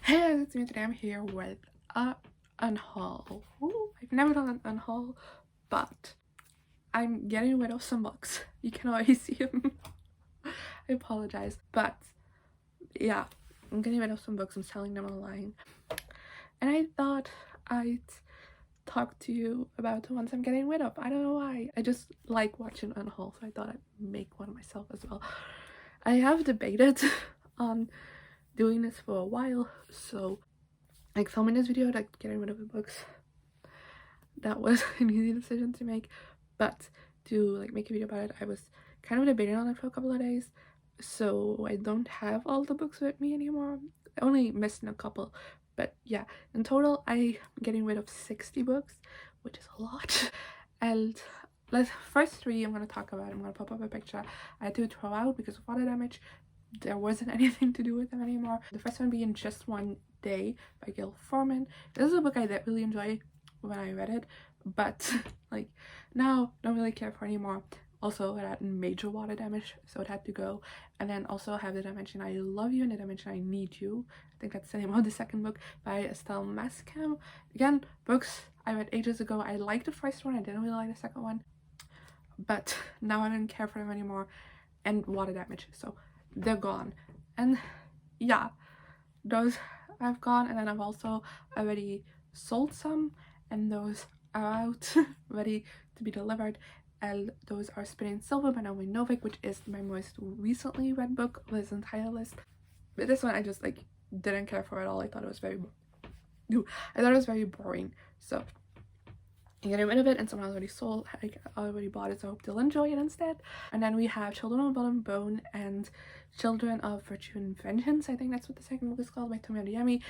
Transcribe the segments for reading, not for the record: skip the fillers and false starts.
Hey guys, it's me. Today I'm here with a unhaul. Ooh, I've never done an unhaul, but I'm getting rid of some books. You can always see them. I apologize, but yeah, I'm getting rid of some books. I'm selling them online, and I thought I'd talk to you about the ones I'm getting rid of. I don't know why. I just like watching unhaul, so I thought I'd make one myself as well. I have debated on doing this for a while, so like filming this video, like getting rid of the books, that was an easy decision to make, but to like make a video about it, I was kind of debating on it for a couple of days, so I don't have all the books with me anymore. I only missing a couple, but yeah, in total I'm getting rid of 60 books, which is a lot. And let's first three I'm going to talk about. I'm going to pop up a picture I had to throw out because of water damage. There wasn't anything to do with them anymore. The first one being Just One Day by Gail Foreman. This is a book I did really enjoy when I read it, but like now don't really care for anymore. Also, it had major water damage, so it had to go. And then also have the dimension I Love You and the dimension I Need You. I think that's the name of the second book, by Estelle Mascam. Again, books I read ages ago. I liked the first one, I didn't really like the second one, but now I don't care for them anymore, and water damage, so they're gone. And yeah, those I've gone, and then I've also already sold some, and those are out ready to be delivered. And those are Spinning Silver by Naomi Novik, which is my most recently read book of this entire list. But this one I just like didn't care for at all. I thought it was very boring, so I'm getting rid of it, and someone already sold, I already bought it, so I hope they'll enjoy it instead. And then we have Children of Blood and Bone and Children of Virtue and Vengeance, I think that's what the second book is called, by Tomi Adeyemi.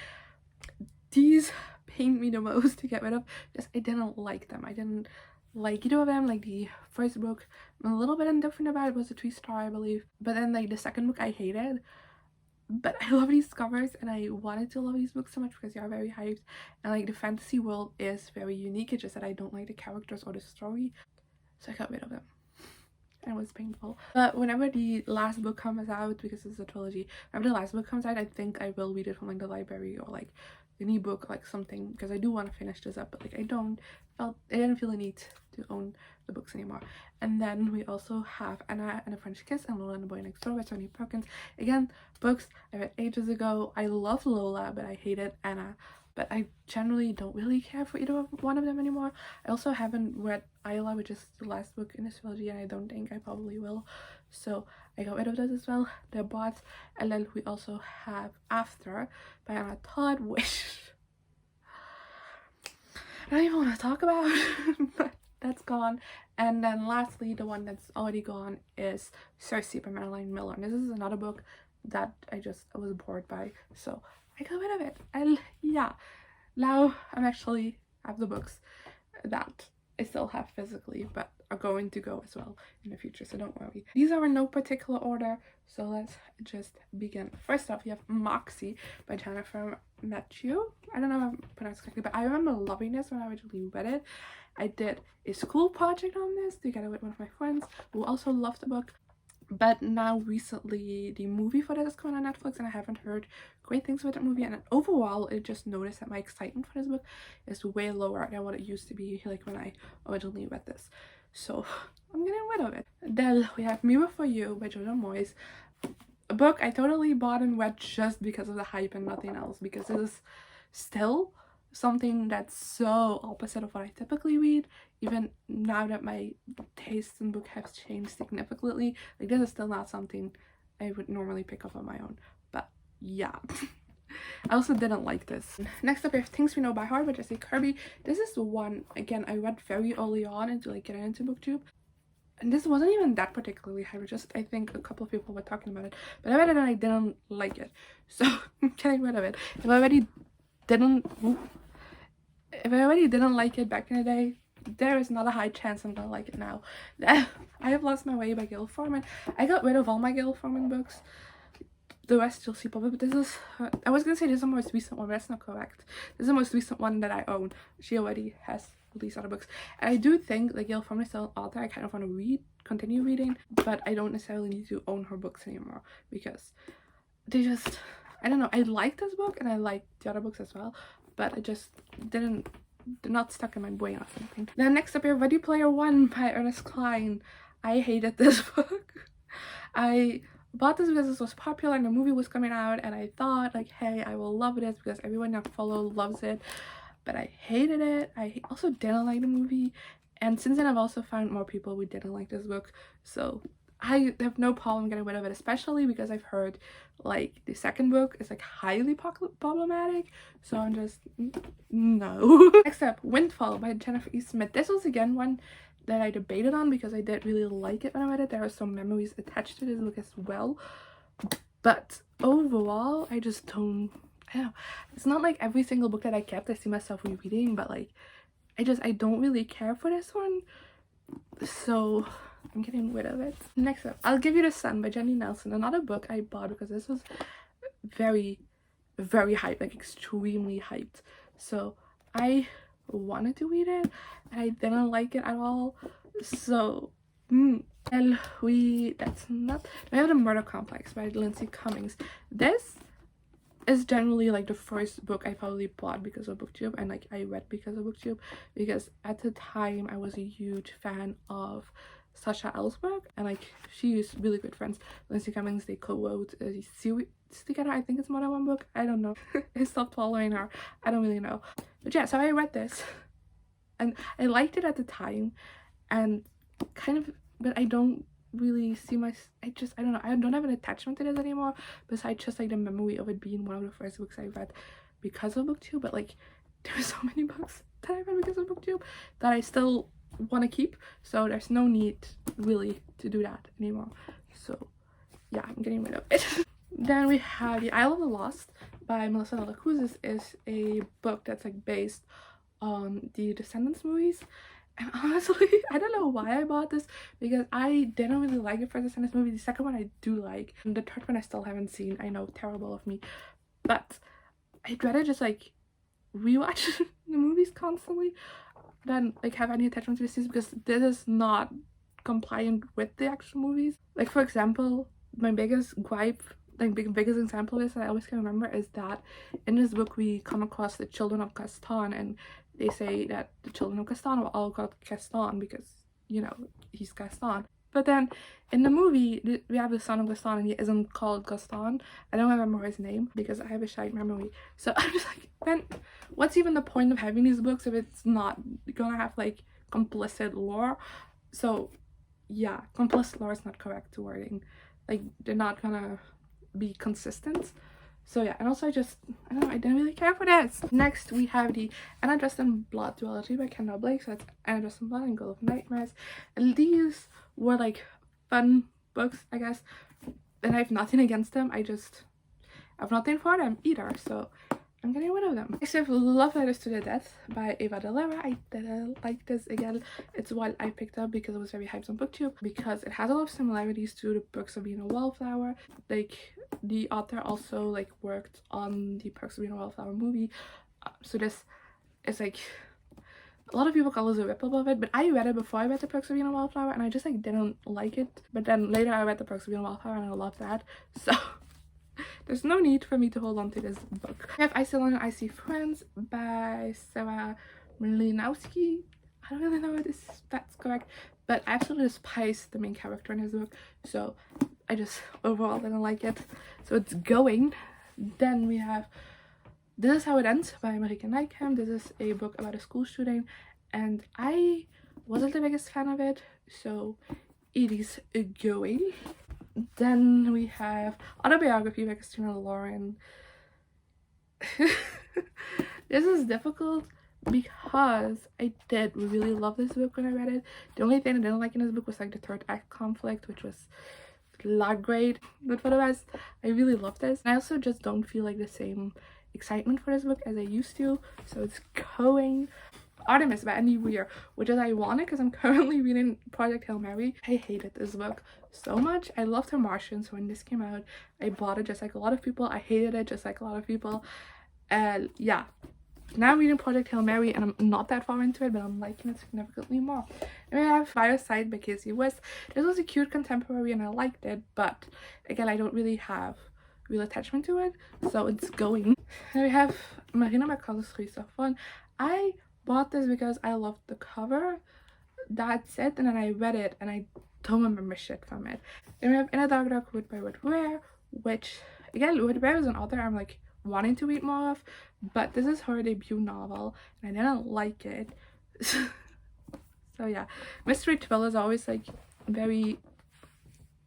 These pained me the most to get rid of, just I didn't like them. I didn't like either of them. Like the first book I'm a little bit indifferent about, it was a 3-star I believe, but then like the second book I hated. But I love these covers, and I wanted to love these books so much because they are very hyped, and like the fantasy world is very unique. It's just that I don't like the characters or the story, so I got rid of them, and it was painful. But whenever the last book comes out, because it's a trilogy, whenever the last book comes out, I think I will read it from like the library or like an ebook, like something, because I do want to finish this up, but like I didn't feel the need to own the books anymore. And then we also have Anna and a French Kiss and Lola and the Boy Next Door by Tony Perkins. Again, books I read ages ago. I love Lola, but I hated Anna. But I generally don't really care for either one of them anymore. I also haven't read Isla, which is the last book in this trilogy, and I don't think I probably will. So I got rid of those as well. They're bought. And then we also have After by Anna Todd, which I don't even want to talk about, but that's gone. And then lastly, the one that's already gone is Circe by Madeline Miller. And this is another book that I was bored by, so I got rid of it. And yeah, now I'm actually have the books that I still have physically, but are going to go as well in the future, so don't worry. These are in no particular order, so let's just begin. First off, you have Moxie by Jennifer Matthew. I don't know if I'm pronounced correctly, but I remember loving this when I originally read it. I did a school project on this together with one of my friends who also loved the book. But now recently the movie for this is coming on Netflix, and I haven't heard great things about that movie, and overall I just noticed that my excitement for this book is way lower than what it used to be like when I originally read this, so I'm getting rid of it. Then we have Mirror for You by Jordan Moyes, a book I totally bought and read just because of the hype and nothing else, because this is still something that's so opposite of what I typically read, even now that my tastes in book have changed significantly. Like this is still not something I would normally pick up on my own, but yeah. I also didn't like this. Next up we have Things We Know by Heart by Jesse Kirby. This is the one, again, I read very early on into like getting into booktube, and this wasn't even that particularly hype, just I think a couple of people were talking about it, but I read it and I didn't like it, so I'm getting rid of it. If I already didn't like it back in the day, there is not a high chance I'm gonna like it now. I Have Lost My Way by Gail Foreman. I got rid of all my Gail Foreman books. The rest you'll see probably, but this is, I was gonna say this is the most recent one, but that's not correct. This is the most recent one that I own. She already has released other books. And I do think like Gail Foreman is still an author I kind of want to continue reading, but I don't necessarily need to own her books anymore because they just, I don't know, I liked this book and I liked the other books as well, but it just did not stuck in my brain or something. Then next up here, Ready Player One by Ernest Cline. I hated this book. I bought this because this was popular and the movie was coming out, and I thought like, hey, I will love this because everyone I follow loves it, but I hated it. I also didn't like the movie, and since then I've also found more people who didn't like this book, so I have no problem getting rid of it, especially because I've heard like the second book is like highly problematic, so I'm just no. Next up, Windfall by Jennifer E. Smith. This was again one that I debated on because I did really like it when I read it. There are some memories attached to this book as well, but overall I just don't, I don't know, it's not like every single book that I kept I see myself rereading, but like I don't really care for this one, so I'm getting rid of it. Next up, I'll Give You the Sun by Jenny Nelson. Another book I bought because this was very hyped, like extremely hyped, so I wanted to read it and I didn't like it at all, so and we have The Murder Complex by Lindsay Cummings. This is generally like the first book I probably bought because of BookTube, and like I read because of BookTube, because at the time I was a huge fan of Sasha Ellsberg, and like she is really good friends. Lindsay Cummings, they co-wrote a series together. I think it's more than one book, I don't know. I stopped following her, I don't really know, but yeah, so I read this and I liked it at the time, and kind of, but I don't really see I don't know, I don't have an attachment to this anymore besides just like the memory of it being one of the first books I read because of BookTube. But like there's so many books that I read because of BookTube that I still want to keep, so there's no need really to do that anymore, so yeah, I'm getting rid of it. Then we have The Isle of the Lost by Melissa de la Cruz. This is a book that's like based on the Descendants movies, and honestly I don't know why I bought this because I didn't really like it for the Descendants movie. The second one I do like, and the third one I still haven't seen. I know, terrible of me, but I'd rather just like rewatch the movies constantly than like have any attachment to the series, because this is not compliant with the actual movies. Like for example, my biggest gripe, like biggest example is that I always can remember is that in this book we come across the children of Gaston, and they say that the children of Gaston were all called Gaston because, you know, he's Gaston. But then in the movie we have the son of Gaston and he isn't called Gaston. I don't remember his name because I have a shy memory, so I'm just like, then what's even the point of having these books if it's not gonna have like complicit lore? So yeah, complicit lore is not correct wording, like they're not gonna be consistent. So yeah, and also I don't know, I didn't really care for this. Next we have the Anna Dressed in Blood duology by Kendall Blake. So that's Anna Dressed in Blood and Girl of Nightmares, and these were like fun books, I guess, and I have nothing against them, I just have nothing for them either, so I'm getting rid of them. Next I have Love Letters to the Death by Ava Dalera. I didn't like this again. It's what I picked up because it was very hyped on BookTube, because it has a lot of similarities to the Perks of Being a Wallflower. Like the author also like worked on the Perks of Being a Wallflower movie, so this is like, a lot of people call this a rip-off of it, but I read it before I read the Perks of Being a Wallflower and I just like didn't like it. But then later I read the Perks of Being a Wallflower and I loved that, so there's no need for me to hold on to this book. I have I Still and I See Friends by Sarah Mlinowski. I don't really know if that's correct, but I absolutely despise the main character in this book, so I just overall didn't like it, so it's going. Then we have This Is How It Ends by Marika Nijkamp. This is a book about a school shooting and I wasn't the biggest fan of it, so it is going. Then we have Autobiography by Christina Lauren. This is difficult because I did really love this book when I read it. The only thing I didn't like in this book was like the third act conflict, which was not great, but for the rest I really loved this. And I also just don't feel like the same excitement for this book as I used to, so it's going. Artemis by Andy Weir, which is ironic because I'm currently reading Project Hail Mary. I hated this book so much. I loved Her Martian, so when this came out I bought it just like a lot of people. I hated it just like a lot of people, and yeah, now I'm reading Project Hail Mary and I'm not that far into it, but I'm liking it significantly more. And we have Fireside by Casey West. This was a cute contemporary and I liked it, but again I don't really have real attachment to it, so it's going. And we have Marina Mccallus Freestyle. I bought this because I loved the cover. That's it. And then I read it and I don't remember shit from it. Then we have In a Dark Dark Wood by Wood Ware, which again, Wood Ware is an author I'm like wanting to read more of, but this is her debut novel and I didn't like it. So yeah, mystery thriller is always like very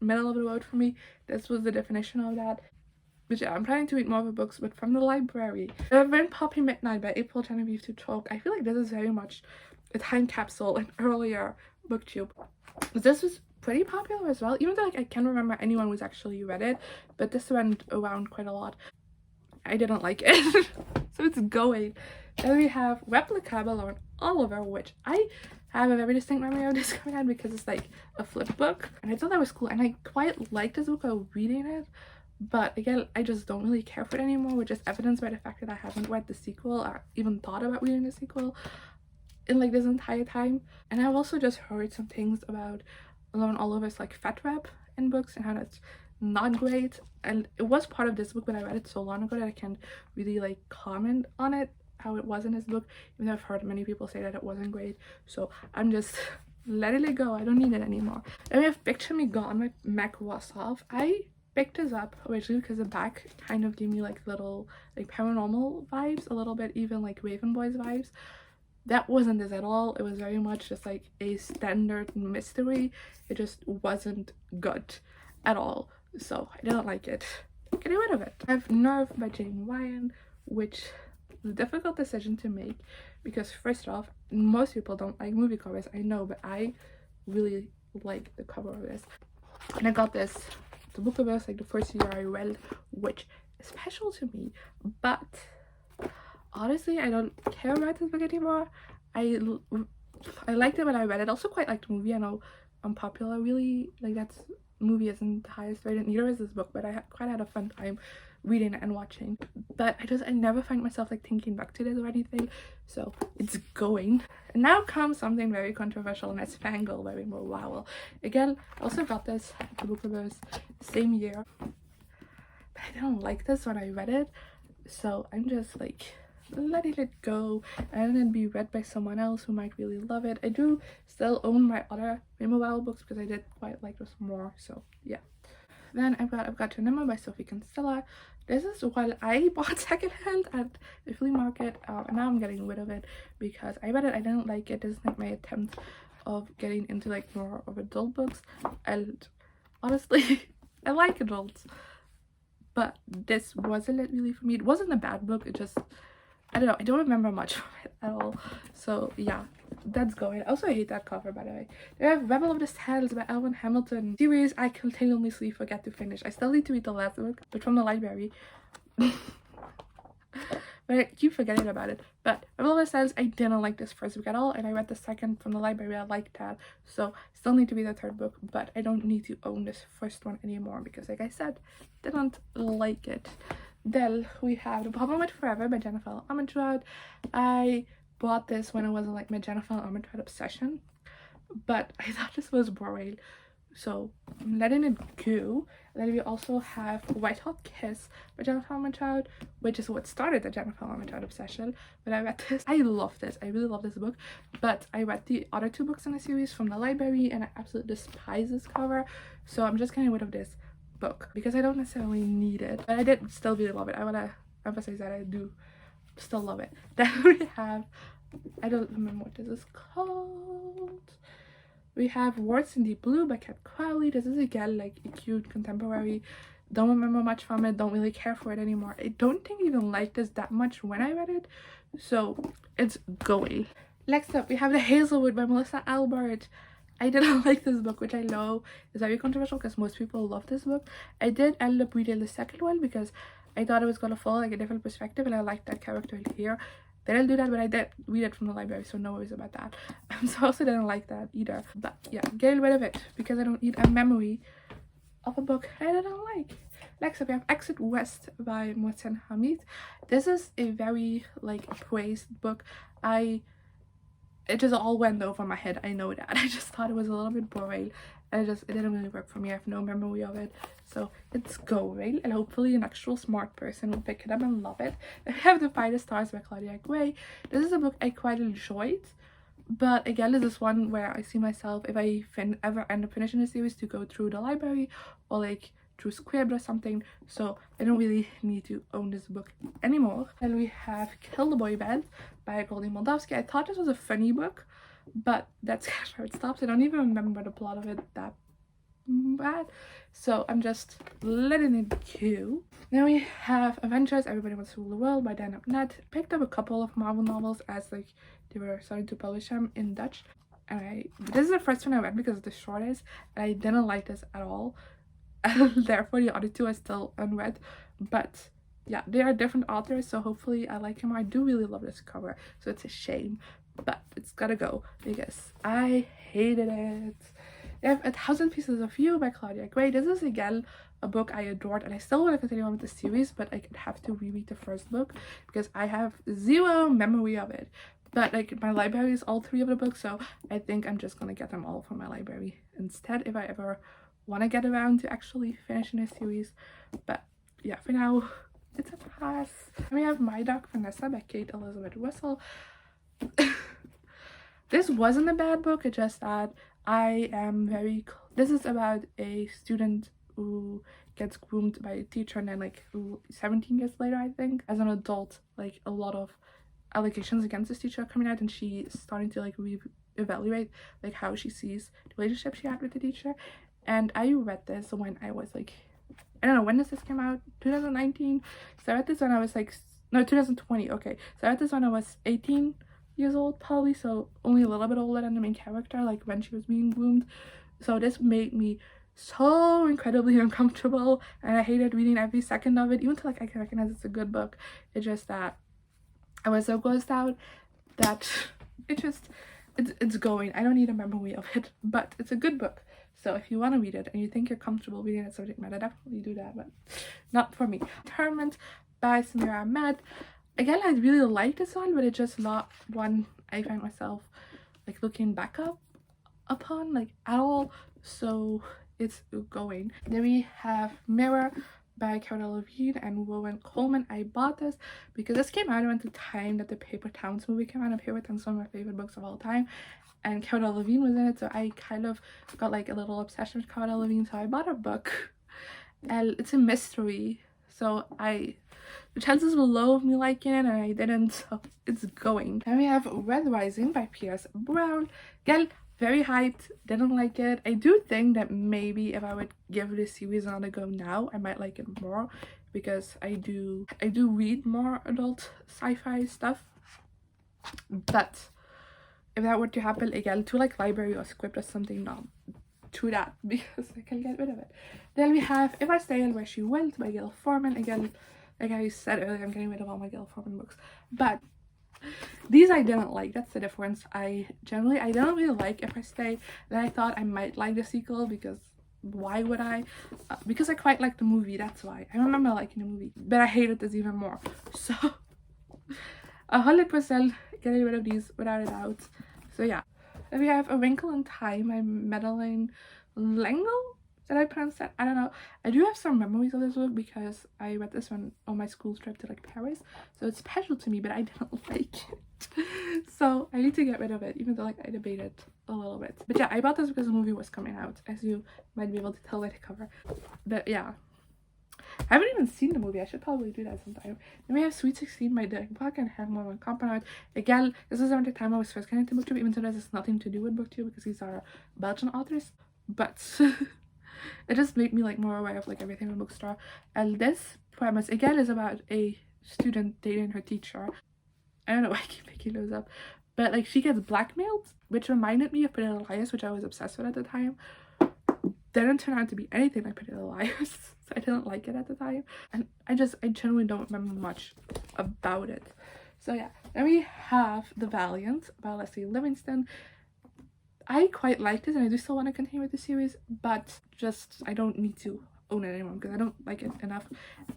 middle of the road for me. This was the definition of that. But yeah, I'm trying to read more of her books, but from the library. When Poppy Midnight by April Genevieve to Talk, I feel like this is very much a time capsule, an earlier booktube. This was pretty popular as well, even though like I can't remember anyone who's actually read it, but this went around quite a lot. I didn't like it. So it's going. Then we have Replicable or Oliver, which I have a very distinct memory of this coming out because it's like a flip book, and I thought that was cool and I quite liked this book while reading it. But again, I just don't really care for it anymore, which is evidenced by the fact that I haven't read the sequel or even thought about reading the sequel in like this entire time. And I've also just heard some things about Lauren Oliver's like fat rep in books and how that's not great. And it was part of this book, but I read it so long ago that I can't really like comment on it, how it was in this book, even though I've heard many people say that it wasn't great. So I'm just letting it go. I don't need it anymore. Then we have Picture Me Gone with Meg Wassoff. I picked this up originally because the back kind of gave me like little like paranormal vibes, a little bit even like Raven Boys vibes. That wasn't this at all. It was very much just like a standard mystery. It just wasn't good at all, so I didn't like it. Getting rid of it. I have Nerve by Jane Ryan, which was a difficult decision to make because first off, most people don't like movie covers, I know, but I really like the cover of this. And I got this the book of us like the first year I read, which is special to me, but honestly I don't care about this book anymore. I liked it when I read it. Also quite liked the movie. I know Unpopular really like that's movie isn't the highest rated, neither is this book, but I quite had a fun time reading it and watching. But I never find myself like thinking back to this or anything, so it's going. And now comes something very controversial, and that's Fangirl by Rainbow Rowell. Again, I also got this at the book of us same year, but I didn't like this when I read it, so I'm just like letting it go and then be read by someone else who might really love it. I do still own my other Rainbow Rowell books because I did quite like this more, so yeah. Then I've got To Nimmer by Sophie Kinsella. This is what I bought secondhand at the flea market, and now I'm getting rid of it because I read it, I didn't like it. This is like my attempt of getting into like more of adult books, and honestly I like adults, but this wasn't really for me. It wasn't a bad book, it just, I don't know, I don't remember much of it at all, so yeah, that's going. Also, I hate that cover, by the way. They have Rebel of the Sands by Elvin Hamilton, series I continuously forget to finish. I still need to read the last book, but from the library. But I keep forgetting about it. But Rebel of the Sands, I didn't like this first book at all, and I read the second from the library. I liked that, so I still need to read the third book, but I don't need to own this first one anymore because, like I said, didn't like it. Then we have The Problem with Forever by Jennifer Amentrout. I bought this when it wasn't like my Jennifer Amentrout obsession, but I thought this was boring, so I'm letting it go. And then we also have White Hot Kiss by Jennifer Amentrout, which is what started the Jennifer Amentrout obsession. But I read this, I love this, I really love this book, but I read the other two books in the series from the library and I absolutely despise this cover, so I'm just getting rid of this book because I don't necessarily need it, but I did still really love it. I want to emphasize that I do still love it. Then we have, I don't remember what this is called. We have Words in Deep Blue by Kat Crowley. This is again like a cute contemporary. Don't remember much from it, don't really care for it anymore. I don't think I even liked this that much when I read it, so it's going. Next up we have The Hazelwood by Melissa Albert. I didn't like this book, which I know is very controversial because most people love this book. I did end up reading the second one because I thought it was going to follow like a different perspective, and I liked that character here. They didn't do that, but I did read it from the library, so no worries about that. So I also didn't like that either. But yeah, getting rid of it because I don't need a memory of a book I didn't like. Next up we have Exit West by Mozain Hamid. This is a very like praised book. It just all went over my head, I know that. I just thought it was a little bit boring, and it didn't really work for me. I have no memory of it, so it's going, and hopefully an actual smart person will pick it up and love it. I have The Fight Stars by Claudia. This is a book I quite enjoyed, but again, this is one where I see myself, if I ever end up finishing the series, to go through the library or like through Scribd or something, so I don't really need to own this book anymore. And we have Kill the Boy Band by Goldie Moldovsky. I thought this was a funny book, but that's where it stops. I don't even remember the plot of it that bad, so I'm just letting it go. Then we have Avengers Everybody Wants to Rule the World by Dan Abnett. Picked up a couple of Marvel novels as like they were starting to publish them in Dutch, and this is the first one I read because of the shortest, and I didn't like this at all. And therefore the other two are still unread, but yeah, they are different authors, so hopefully I like him. I do really love this cover, so it's a shame, but it's gotta go because I hated it. They have 1,000 Pieces of You by Claudia. This is again a book I adored, and I still want to continue on with the series, but I have to reread the first book because I have zero memory of it. But like my library is all 3 of the books, so I think I'm just gonna get them all from my library instead if I ever want to get around to actually finishing a series. But yeah, for now it's a pass. And we have My Dog Vanessa by Kate Elizabeth Russell. This wasn't a bad book, it's just that this is about a student who gets groomed by a teacher, and then like 17 years later, I think, as an adult, like a lot of allegations against this teacher are coming out, and she's starting to like evaluate like how she sees the relationship she had with the teacher. And I read this when I was like, I don't know, when does this come out? 2019. So I read this when I was like, no, 2020. Okay, so I read this when I was 18 years old probably, so only a little bit older than the main character, like when she was being groomed. So this made me so incredibly uncomfortable, and I hated reading every second of it, even though like I can recognize it's a good book. It's just that I was so grossed out that it's going. I don't need a memory of it, but it's a good book. So if you want to read it and you think you're comfortable reading that subject matter, definitely do that, but not for me. Tournament by Sabrina Carpenter. Again, I really like this one, but it's just not one I find myself like looking back upon like at all, so it's going. Then we have Mirror by Levine and Rowan Coleman. I bought this because this came out around the time that the Paper Towns movie came out, and Paper Towns is one of my favorite books of all time, and Levine was in it, so I kind of got like a little obsession with Levine, so I bought a book, and it's a mystery, so the chances were low of me liking it, and I didn't, so it's going. Then we have Red Rising by P.S. Brown. Again, very hyped, didn't like it. I do think that maybe if I would give this series another go now, I might like it more, because I do read more adult sci-fi stuff. But if that were to happen again, to like library or Scribd or something, not to that, because I can get rid of it. Then we have If I Stay and Where She Went by Gail Foreman. Again, like I said earlier, I'm getting rid of all my Gail Foreman books, but these I didn't like. That's the difference. I didn't really like If I Stay. Then I thought I might like the sequel, because why would I? Because I quite liked the movie, that's why. I remember liking the movie, but I hated this even more. So 100% getting rid of these without a doubt. So yeah. Then we have A Wrinkle in Time by Madeleine L'Engle. Did I pronounce that? I don't know. I do have some memories of this book because I read this one on my school trip to like Paris, so it's special to me, but I didn't like it. So I need to get rid of it, even though like I debated a little bit. But yeah, I bought this because the movie was coming out, as you might be able to tell by the cover. But yeah, I haven't even seen the movie. I should probably do that sometime. Then we have Sweet 16 by Derek Buck and Hamid Compound. Again, this is around the time I was first getting into booktube, even though this has nothing to do with booktube because these are Belgian authors. But it just made me like more aware of like everything in the bookstore. And this premise again is about a student dating her teacher. I don't know why I keep making those up, but like she gets blackmailed, which reminded me of Pretty Little Liars, which I was obsessed with at the time. Didn't turn out to be anything like Pretty Little Liars, so I didn't like it at the time, and I generally don't remember much about it. So yeah, then we have The Valiant by Leslie Livingston. I quite liked it, and I do still want to continue with the series, but just I don't need to own it anymore because I don't like it enough,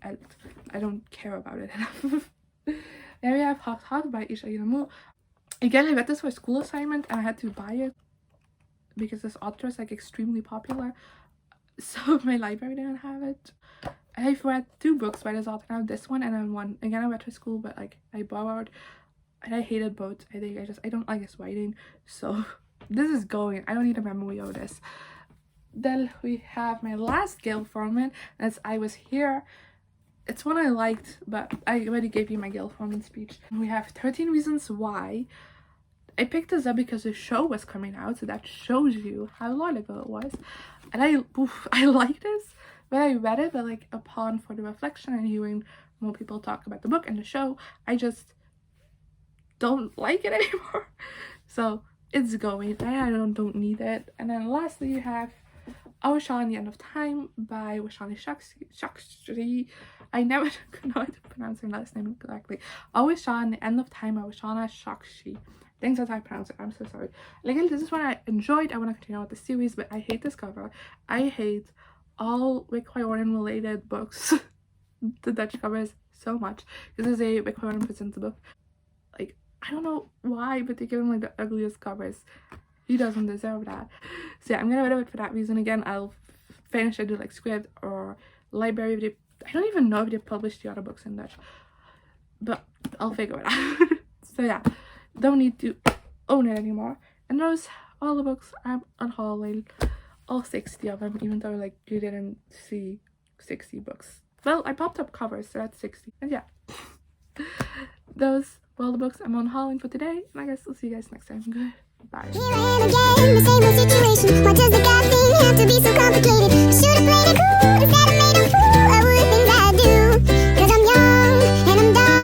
and I don't care about it enough. Then we have Hot Hot by Isha Yamamu. Again, I read this for a school assignment, and I had to buy it because this author is like extremely popular. so my library didn't have it. I've read 2 books by this author now, this one and then one again I read to school, but like I borrowed, and I hated both. I think I don't like his writing, so this is going. I don't need a memory of this. Then we have my last Gail Foreman, as I Was Here. It's one I liked, but I already gave you my Gail Foreman speech. We have 13 Reasons Why. I picked this up because the show was coming out, so that shows you how long ago it was. And I like this, but I read it, but like upon further reflection and hearing more people talk about the book and the show, I just don't like it anymore. So it's going, and I don't need it. And then lastly you have Awashana, The End of Time by Washani Shakshi. I never know how to pronounce her last name correctly. Awashana, The End of Time by Washana Shakshi. I think that's how I pronounce it. I'm so sorry. Like, this is one I enjoyed. I want to continue with the series, but I hate this cover. I hate all Rick Riordan related books. The Dutch covers so much. This is a Rick Riordan presents book. Like, I don't know why, but they give him like the ugliest covers. He doesn't deserve that. So yeah, I'm gonna read it for that reason. Again, I'll finish it like script or library. I don't even know if they published the other books in Dutch, but I'll figure it out. So yeah, don't need to own it anymore. And those all the books I'm unhauling, all 60 of them, even though like you didn't see 60 books. Well, I popped up covers, so that's 60. And yeah, those were all the books I'm unhauling for today. And I guess I'll see you guys next time. Goodbye. Here I am again, the same old situation. Why does the God thing have to be so complicated?